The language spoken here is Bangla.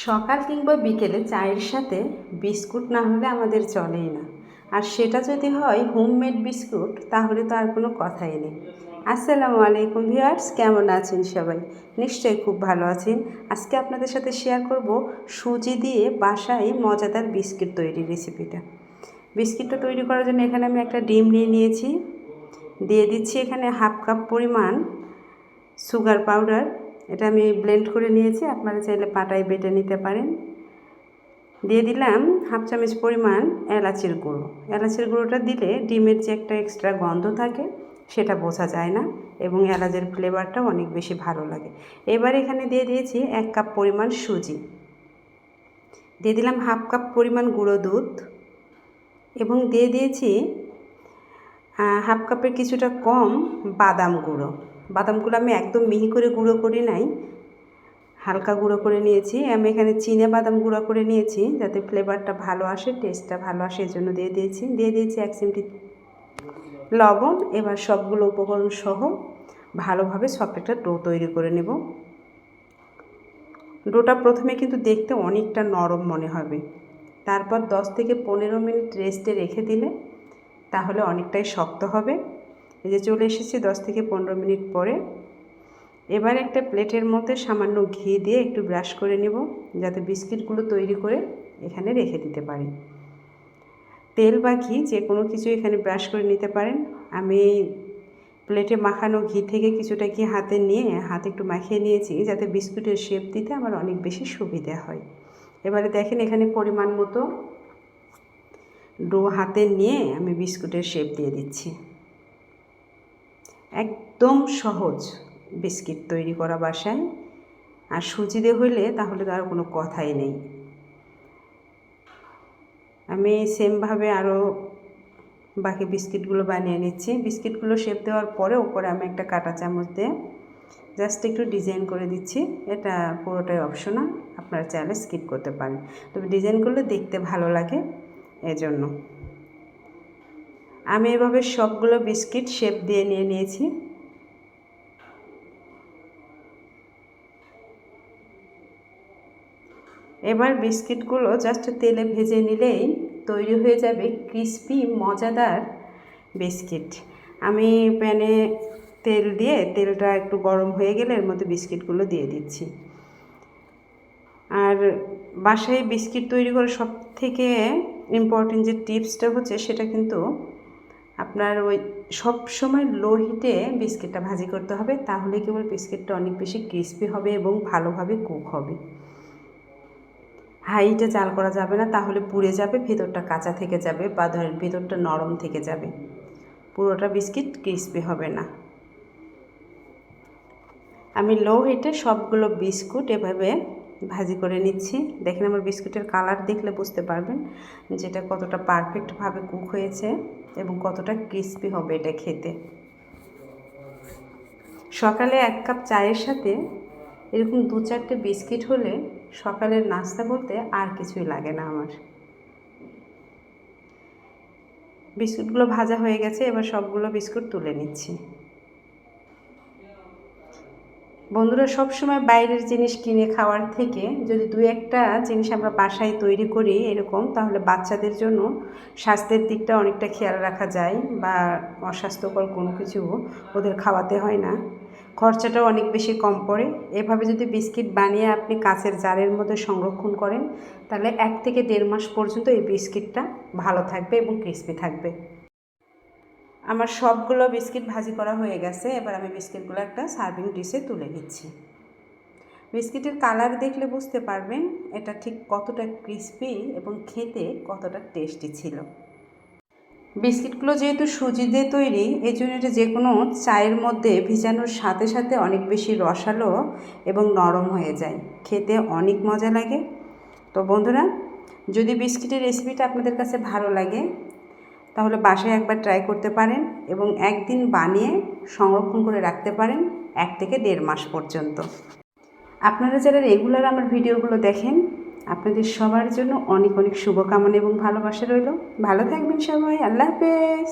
সকাল কিংবা বিকেলে চায়ের সাথে বিস্কুট না হলে আমাদের চলেই না। আর সেটা যদি হয় হোমমেড বিস্কুট, তাহলে তো আর কোনো কথাই নেই। আসসালামু আলাইকুম ভিউয়ার্স, কেমন আছেন সবাই? নিশ্চয়ই খুব ভালো আছেন। আজকে আপনাদের সাথে শেয়ার করব সুজি দিয়ে বাসায় মজাদার বিস্কিট তৈরির রেসিপিটা। বিস্কিটটা তৈরি করার জন্য এখানে আমি একটা ডিম নিয়ে নিয়েছি। দিয়ে দিচ্ছি এখানে হাফ কাপ পরিমাণ সুগার পাউডার। এটা আমি ব্লেন্ড করে নিয়েছি, আপনারা চাইলে পাটায় বেটে নিতে পারেন। দিয়ে দিলাম হাফ চামচ পরিমাণ এলাচের গুঁড়ো। এলাচের গুঁড়োটা দিলে ডিমের যে একটা এক্সট্রা গন্ধ থাকে সেটা বোঝা যায় না, এবং এলাচের ফ্লেভারটাও অনেক বেশি ভালো লাগে। এবার এখানে দিয়ে দিয়েছি 1 কাপ পরিমাণ সুজি। দিয়ে দিলাম হাফ কাপ পরিমাণ গুঁড়ো দুধ, এবং দিয়ে দিয়েছি হাফ কাপের কিছুটা কম বাদাম গুঁড়ো। বাদামগুলো আমি একদম মিহি করে গুঁড়ো করি নাই, হালকা গুঁড়ো করে নিয়েছি। আমি এখানে চিনে বাদাম গুঁড়ো করে নিয়েছি যাতে ফ্লেভারটা ভালো আসে, টেস্টটা ভালো আসে, এই জন্য দিয়ে দিয়েছি 1 চিমটি লবণ। এবার সবগুলো উপকরণ সহ ভালোভাবে সফট একটা ডো তৈরি করে নেব। ডোটা প্রথমে কিন্তু দেখতে অনেকটা নরম মনে হবে, তারপর 10 থেকে 15 মিনিট রেস্টে রেখে দিলে তাহলে অনেকটাই শক্ত হবে। এই যে চলে এসেছি 10 থেকে 15 মিনিট পরে। এবার একটা প্লেটের মধ্যে সামান্য ঘি দিয়ে একটু ব্রাশ করে নেব, যাতে বিস্কিটগুলো তৈরি করে এখানে রেখে দিতে পারি। তেল বা ঘি যে কোনো কিছু এখানে ব্রাশ করে নিতে পারেন। আমি প্লেটে মাখানো ঘি থেকে কিছুটা ঘি হাতে নিয়ে হাতে একটু মাখিয়ে নিয়েছি, যাতে বিস্কুটের শেপ দিতে আমার অনেক বেশি সুবিধা হয়। এবারে দেখেন এখানে পরিমাণ মতো ডো হাতে নিয়ে আমি বিস্কুটের শেপ দিয়ে দিচ্ছি। একদম সহজ বিস্কিট তৈরি করা বাসায়, আর সুজি দিয়ে হইলে তাহলে তো আর কোনো কথাই নেই। আমি সেমভাবে আরও বাকি বিস্কিটগুলো বানিয়ে নিচ্ছি। বিস্কিটগুলো শেপ দেওয়ার পরে ওপরে আমি একটা কাঁটা চামচ দিয়ে জাস্ট একটু ডিজাইন করে দিচ্ছি। এটা পুরোটাই অপশনাল, আপনারা চাইলে স্কিপ করতে পারেন, তবে ডিজাইন করলে দেখতে ভালো লাগে এজন্য। আমি এভাবে সবগুলো বিস্কিট শেপ দিয়ে নিয়েছি। এবার বিস্কিটগুলো জাস্ট তেলে ভেজে নিলেই তৈরি হয়ে যাবে ক্রিস্পি মজাদার বিস্কিট। আমি প্যানে তেল দিয়ে, তেলটা একটু গরম হয়ে গেলে এর মধ্যে বিস্কিটগুলো দিয়ে দিচ্ছি। আর বাসায় বিস্কিট তৈরি করার সবথেকে ইম্পর্টেন্ট যে টিপসটা হচ্ছে, সেটা কিন্তু আপনার ওই সব সময় লো হিটে বিস্কিটটা ভাজি করতে হবে, তাহলে কেবল বিস্কিটটা অনেক বেশি ক্রিস্পি হবে এবং ভালোভাবে কুক হবে। হাইটে জাল করা যাবে না, তাহলে পুড়ে যাবে, ভেতরটা কাঁচা থেকে যাবে বা ধরেন ভেতরটা নরম থেকে যাবে, পুরোটা বিস্কিট ক্রিস্পি হবে না। আমি লো হিটে সবগুলো বিস্কুট এভাবে ভাজি করে নিচ্ছি। দেখেন আমার বিস্কুটের কালার দেখলে বুঝতে পারবেন যেটা কতটা পারফেক্টভাবে কুক হয়েছে এবং কতটা ক্রিস্পি হবে এটা খেতে। সকালে 1 কাপ চায়ের সাথে এরকম 2-4টে বিস্কিট হলে সকালের নাস্তা বলতে আর কিছুই লাগে না আমার। বিস্কুটগুলো ভাজা হয়ে গেছে, এবার সবগুলো বিস্কুট তুলে নিচ্ছি। বন্ধুরা, সবসময় বাইরের জিনিস কিনে খাওয়ার থেকে যদি 2-1টা জিনিস আমরা বাসায় তৈরি করি এরকম, তাহলে বাচ্চাদের জন্য স্বাস্থ্যের দিকটা অনেকটা খেয়াল রাখা যায়, বা অস্বাস্থ্যকর কোনো কিছু ওদের খাওয়াতে হয় না, খরচাটাও অনেক বেশি কম পড়ে। এভাবে যদি বিস্কিট বানিয়ে আপনি কাঁচের জারের মধ্যে সংরক্ষণ করেন, তাহলে 1 থেকে 1.5 মাস পর্যন্ত এই বিস্কিটটা ভালো থাকবে এবং ক্রিস্পি থাকবে। আমার সবগুলো বিস্কিট ভাজি করা হয়ে গেছে। এবার আমি বিস্কিটগুলো একটা সার্ভিং ডিশে তুলে নিচ্ছি। বিস্কিটের কালার দেখলে বুঝতে পারবেন এটা ঠিক কতটা ক্রিস্পি এবং খেতে কতটা টেস্টি ছিল। বিস্কিটগুলো যেহেতু সুজি দিয়ে তৈরি, এই জন্য এটা যে কোনো চায়ের মধ্যে ভিজানোর সাথে সাথে অনেক বেশি রসালো এবং নরম হয়ে যায়, খেতে অনেক মজা লাগে। তো বন্ধুরা, যদি বিস্কিটের রেসিপিটা আপনাদের কাছে ভালো লাগে তাহলে বাসায় একবার ট্রাই করতে পারেন এবং একদিন বানিয়ে সংরক্ষণ করে রাখতে পারেন 1 থেকে 1.5 মাস পর্যন্ত। আপনারা যারা রেগুলার আমার ভিডিওগুলো দেখেন, আপনাদের সবার জন্য অনেক অনেক শুভকামনা এবং ভালোবাসা রইল। ভালো থাকবেন সবাই। আল্লাহ হাফেজ।